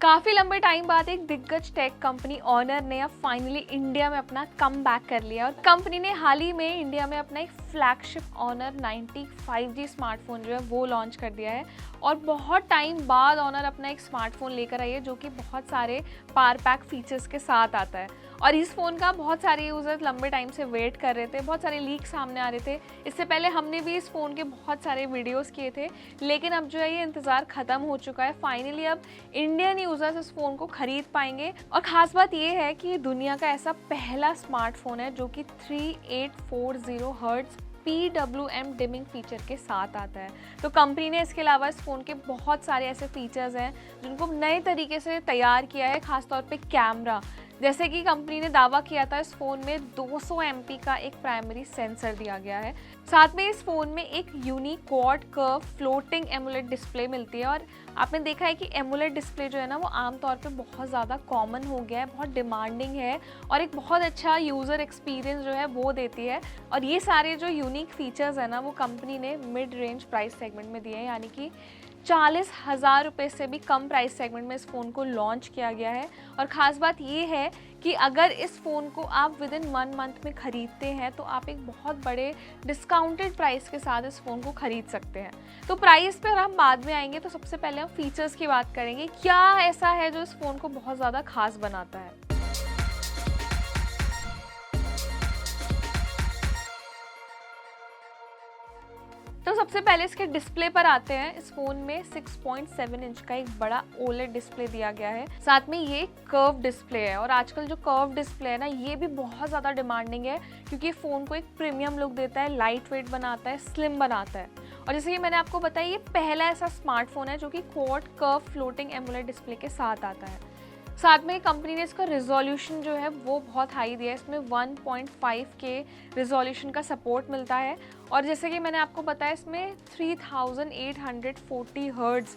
काफ़ी लंबे टाइम बाद एक दिग्गज टेक कंपनी ऑनर ने अब फाइनली इंडिया में अपना कम बैक कर लिया और कंपनी ने हाल ही में इंडिया में अपना एक फ्लैगशिप ऑनर 90 5G स्मार्टफोन जो है वो लॉन्च कर दिया है। और बहुत टाइम बाद ऑनर अपना एक स्मार्टफोन लेकर आई है जो कि बहुत सारे पावर पैक फीचर्स के साथ आता है। और इस फ़ोन का बहुत सारे यूज़र्स लंबे टाइम से वेट कर रहे थे, बहुत सारे लीक सामने आ रहे थे। इससे पहले हमने भी इस फ़ोन के बहुत सारे वीडियोस किए थे, लेकिन अब जो है ये इंतज़ार ख़त्म हो चुका है। फाइनली अब इंडियन यूज़र्स इस फ़ोन को ख़रीद पाएंगे। और ख़ास बात ये है कि ये दुनिया का ऐसा पहला स्मार्टफोन है जो कि 3840 हर्ट्ज़ PWM डिमिंग फीचर के साथ आता है। तो कंपनी ने इसके अलावा इस फ़ोन के बहुत सारे ऐसे फीचर्स हैं जिनको नए तरीके से तैयार किया है, ख़ासतौर पे कैमरा। जैसे कि कंपनी ने दावा किया था इस फ़ोन में 200 MP का एक प्राइमरी सेंसर दिया गया है। साथ में इस फ़ोन में एक unique quad curve floating AMOLED display मिलती है। और आपने देखा है कि एमोलेड डिस्प्ले जो है ना वो आमतौर पे बहुत ज़्यादा कॉमन हो गया है, बहुत डिमांडिंग है और एक बहुत अच्छा यूज़र एक्सपीरियंस जो है वो देती है। और ये सारे जो यूनिक फीचर्स हैं ना वो कंपनी ने मिड रेंज प्राइस सेगमेंट में दिए हैं, यानी कि 40,000 रुपये से भी कम प्राइस सेगमेंट में इस फ़ोन को लॉन्च किया गया है। और ख़ास बात ये है कि अगर इस फ़ोन को आप विद इन 1 मंथ में ख़रीदते हैं तो आप एक बहुत बड़े डिस्काउंटेड प्राइस के साथ इस फ़ोन को ख़रीद सकते हैं। तो प्राइस पर हम बाद में आएंगे, तो सबसे पहले हम फीचर्स की बात करेंगे। क्या ऐसा है जो इस फ़ोन को बहुत ज़्यादा ख़ास बनाता है। तो सबसे पहले इसके डिस्प्ले पर आते हैं। इस फ़ोन में 6.7 इंच का एक बड़ा OLED डिस्प्ले दिया गया है। साथ में ये कर्व डिस्प्ले है और आजकल जो कर्व डिस्प्ले है ना ये भी बहुत ज़्यादा डिमांडिंग है, क्योंकि फ़ोन को एक प्रीमियम लुक देता है, लाइट वेट बनाता है, स्लिम बनाता है। और जैसे कि मैंने आपको बताया ये पहला ऐसा स्मार्टफोन है जो कि quad curve floating AMOLED display के साथ आता है। साथ में कंपनी ने इसका रिजोल्यूशन जो है वो बहुत हाई दिया है। इसमें 1.5K रिजोल्यूशन का सपोर्ट मिलता है। और जैसे कि मैंने आपको बताया इसमें 3840 हर्ट्ज़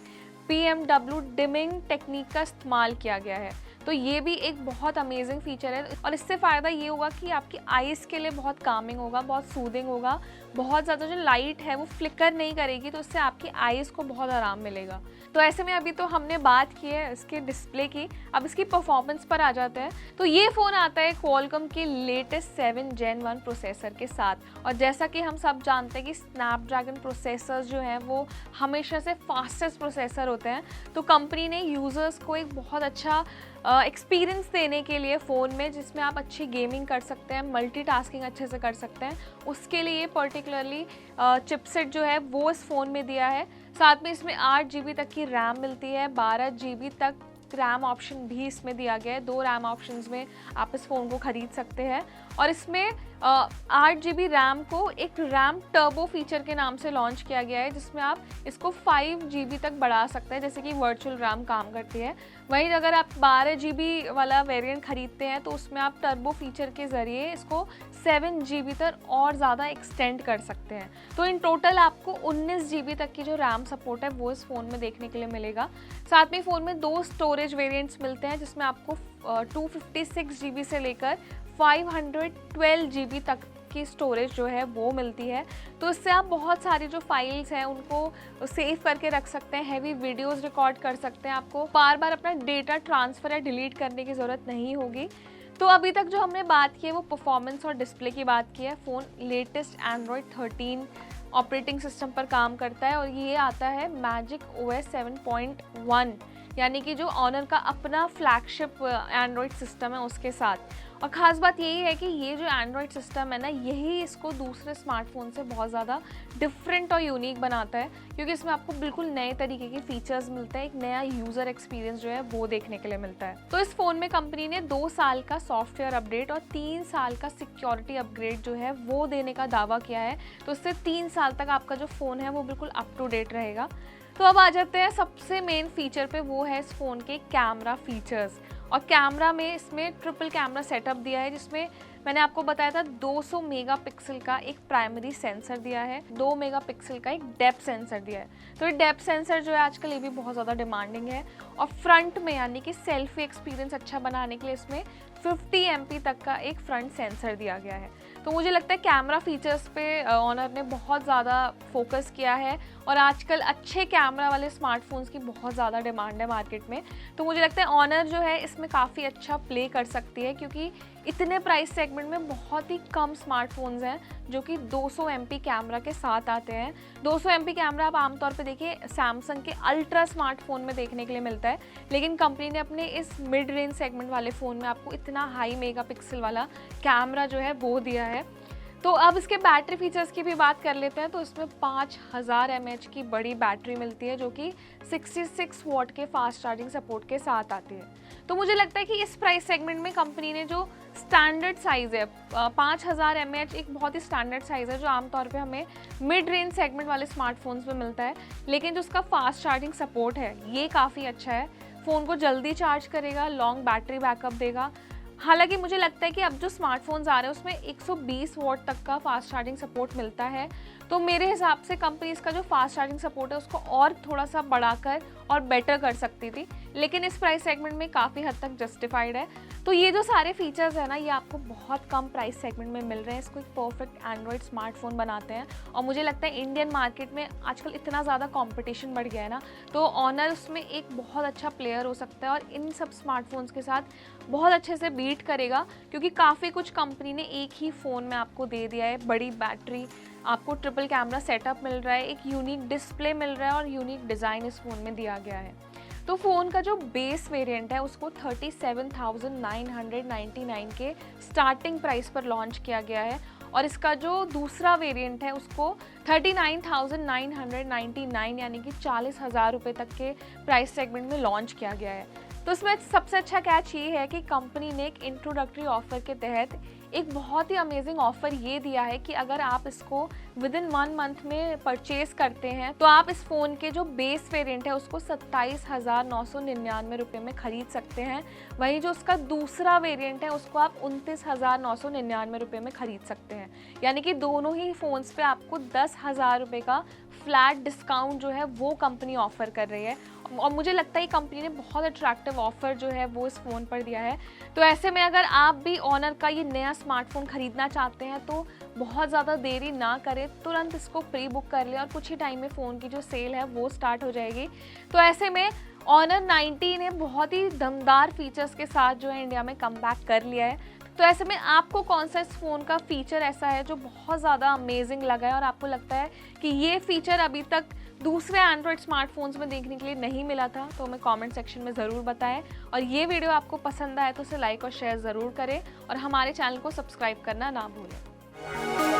PMW डिमिंग टेक्निक का इस्तेमाल किया गया है। तो ये भी एक बहुत अमेजिंग फीचर है और इससे फ़ायदा ये होगा कि आपकी आइज़ के लिए बहुत कामिंग होगा, बहुत सूदिंग होगा। बहुत ज़्यादा जो लाइट है वो फ्लिकर नहीं करेगी, तो इससे आपकी आइज़ को बहुत आराम मिलेगा। तो ऐसे में अभी तो हमने बात की है इसके डिस्प्ले की, अब इसकी परफॉर्मेंस पर आ जाते हैं। तो ये फ़ोन आता है क्वालकॉम के लेटेस्ट 7 Gen 1 प्रोसेसर के साथ। और जैसा कि हम सब जानते हैं कि स्नैपड्रैगन प्रोसेसर्स जो हैं वो हमेशा से फास्टेस्ट प्रोसेसर होते हैं। तो कंपनी ने यूज़र्स को एक बहुत अच्छा एक्सपीरियंस देने के लिए फ़ोन में, जिसमें आप अच्छी गेमिंग कर सकते हैं, मल्टीटास्किंग अच्छे से कर सकते हैं, उसके लिए पर्टिकुलरली चिपसेट जो है वो इस फ़ोन में दिया है। साथ में इसमें 8 GB तक की रैम मिलती है, 12 GB तक रैम ऑप्शन भी इसमें दिया गया है। 2 रैम ऑप्शंस में आप इस फ़ोन को ख़रीद सकते हैं। और इसमें 8 GB रैम को एक रैम टर्बो फीचर के नाम से लॉन्च किया गया है, जिसमें आप इसको 5 GB तक बढ़ा सकते हैं, जैसे कि वर्चुअल रैम काम करती है। वहीं अगर आप 12 GB वाला वेरिएंट ख़रीदते हैं तो उसमें आप टर्बो फीचर के ज़रिए इसको 7 GB तक और ज़्यादा एक्सटेंड कर सकते हैं। तो इन टोटल आपको 19 GB तक की जो रैम सपोर्ट है वो इस फ़ोन में देखने के लिए मिलेगा। साथ में फ़ोन में 2 स्टोरेज वेरिएंट्स मिलते हैं, जिसमें आपको 256 GB से लेकर 512 GB तक की स्टोरेज जो है वो मिलती है। तो इससे आप बहुत सारी जो फाइल्स हैं उनको सेव करके रख सकते हैं, हैवी वीडियोस रिकॉर्ड कर सकते हैं। आपको बार बार अपना डेटा ट्रांसफ़र या डिलीट करने की ज़रूरत नहीं होगी। तो अभी तक जो हमने बात की है वो परफॉर्मेंस और डिस्प्ले की बात की है। Phone latest Android 13 operating system पर काम करता है और ये आता है मैजिक OS 7.1, यानी कि जो ऑनर का अपना फ्लैगशिप एंड्रॉयड सिस्टम है उसके साथ। और ख़ास बात यही है कि ये जो एंड्रॉयड सिस्टम है ना यही इसको दूसरे स्मार्टफोन से बहुत ज़्यादा डिफरेंट और यूनिक बनाता है, क्योंकि इसमें आपको बिल्कुल नए तरीके के फीचर्स मिलते हैं, एक नया यूज़र एक्सपीरियंस जो है वो देखने के लिए मिलता है। तो इस फ़ोन में कंपनी ने 2 साल का सॉफ्टवेयर अपडेट और 3 साल का सिक्योरिटी अपग्रेड जो है वो देने का दावा किया है। तो इससे 3 साल तक आपका जो फ़ोन है वो बिल्कुल अप टू डेट रहेगा। तो अब आ जाते हैं सबसे मेन फीचर पे, वो है इस फ़ोन के कैमरा फीचर्स। और कैमरा में इसमें ट्रिपल कैमरा सेटअप दिया है, जिसमें मैंने आपको बताया था 200 मेगापिक्सल का एक प्राइमरी सेंसर दिया है, 2 मेगापिक्सल का एक डेप्थ सेंसर दिया है। तो ये डेप्थ सेंसर जो है आजकल ये भी बहुत ज़्यादा डिमांडिंग है। और फ्रंट में यानी कि सेल्फी एक्सपीरियंस अच्छा बनाने के लिए इसमें 50 MP तक का एक फ्रंट सेंसर दिया गया है। तो मुझे लगता है कैमरा फीचर्स पे ऑनर ने बहुत ज़्यादा फोकस किया है और आजकल अच्छे कैमरा वाले स्मार्टफोन्स की बहुत ज़्यादा डिमांड है मार्केट में। तो मुझे लगता है ऑनर जो है इसमें काफ़ी अच्छा प्ले कर सकती है, क्योंकि इतने प्राइस सेगमेंट में बहुत ही कम स्मार्टफोन्स हैं जो कि 200 MP कैमरा के साथ आते हैं। 200 MP कैमरा आप आमतौर पे देखिए सैमसंग के अल्ट्रा स्मार्टफोन में देखने के लिए मिलता है, लेकिन कंपनी ने अपने इस मिड रेंज सेगमेंट वाले फ़ोन में आपको इतना हाई मेगापिक्सल वाला कैमरा जो है वो दिया है। तो अब इसके बैटरी फीचर्स की भी बात कर लेते हैं। तो इसमें 5000 mAh की बड़ी बैटरी मिलती है जो कि 66 वॉट के फास्ट चार्जिंग सपोर्ट के साथ आती है। तो मुझे लगता है कि इस प्राइस सेगमेंट में कंपनी ने जो स्टैंडर्ड साइज़ है 5000 mAh एक बहुत ही स्टैंडर्ड साइज़ है जो आमतौर पे हमें मिड रेंज सेगमेंट वाले स्मार्टफोन्स में मिलता है, लेकिन जो उसका फास्ट चार्जिंग सपोर्ट है ये काफ़ी अच्छा है। फ़ोन को जल्दी चार्ज करेगा, लॉन्ग बैटरी बैकअप देगा। हालांकि मुझे लगता है कि अब जो स्मार्टफोन्स आ रहे हैं उसमें 120 वॉट तक का फास्ट चार्जिंग सपोर्ट मिलता है। तो मेरे हिसाब से कंपनी इसका जो फास्ट चार्जिंग सपोर्ट है उसको और थोड़ा सा बढ़ाकर और बेटर कर सकती थी, लेकिन इस प्राइस सेगमेंट में काफ़ी हद तक जस्टिफाइड है। तो ये जो सारे फीचर्स है ना ये आपको बहुत कम प्राइस सेगमेंट में मिल रहे हैं, इसको एक परफेक्ट एंड्रॉयड स्मार्टफोन बनाते हैं। और मुझे लगता है इंडियन मार्केट में आजकल इतना ज़्यादा कंपटीशन बढ़ गया है ना, तो ऑनर उसमें एक बहुत अच्छा प्लेयर हो सकता है और इन सब स्मार्टफोन्स के साथ बहुत अच्छे से बीट करेगा, क्योंकि काफ़ी कुछ कंपनी ने एक ही फ़ोन में आपको दे दिया है। बड़ी बैटरी, आपको ट्रिपल कैमरा सेटअप मिल रहा है, एक यूनिक डिस्प्ले मिल रहा है और यूनिक डिज़ाइन इस फ़ोन में दिया गया है। तो फ़ोन का जो बेस वेरिएंट है उसको 37,999 के स्टार्टिंग प्राइस पर लॉन्च किया गया है और इसका जो दूसरा वेरिएंट है उसको 39,999 यानी कि 40,000 रुपये तक के प्राइस सेगमेंट में लॉन्च किया गया है। तो इसमें सबसे अच्छा कैच ये है कि कंपनी ने एक इंट्रोडक्टरी ऑफर के तहत एक बहुत ही अमेजिंग ऑफर ये दिया है कि अगर आप इसको विद इन 1 मंथ में परचेज करते हैं तो आप इस फ़ोन के जो बेस वेरिएंट है उसको 27,999 रुपये में ख़रीद सकते हैं। वहीं जो उसका दूसरा वेरिएंट है उसको आप 29,999 रुपये में ख़रीद सकते हैं। यानी कि दोनों ही फ़ोन्स पे आपको 10,000 रुपये का फ्लैट डिस्काउंट जो है वो कंपनी ऑफ़र कर रही है। और मुझे लगता है कंपनी ने बहुत अट्रैक्टिव ऑफ़र जो है वो इस फ़ोन पर दिया है। तो ऐसे में अगर आप भी ऑनर का ये नया स्मार्टफोन ख़रीदना चाहते हैं तो बहुत ज़्यादा देरी ना करें, तुरंत इसको प्री बुक कर लें और कुछ ही टाइम में फ़ोन की जो सेल है वो स्टार्ट हो जाएगी। तो ऐसे में ऑनर 90 ने बहुत ही दमदार फीचर्स के साथ जो है इंडिया में कमबैक कर लिया है। तो ऐसे में आपको कौन सा इस फ़ोन का फ़ीचर ऐसा है जो बहुत ज़्यादा अमेजिंग लगा है और आपको लगता है कि ये फ़ीचर अभी तक दूसरे एंड्रॉयड स्मार्टफोन्स में देखने के लिए नहीं मिला था, तो हमें कमेंट सेक्शन में ज़रूर बताएं। और ये वीडियो आपको पसंद आए तो उसे लाइक और शेयर ज़रूर करें और हमारे चैनल को सब्सक्राइब करना ना भूलें।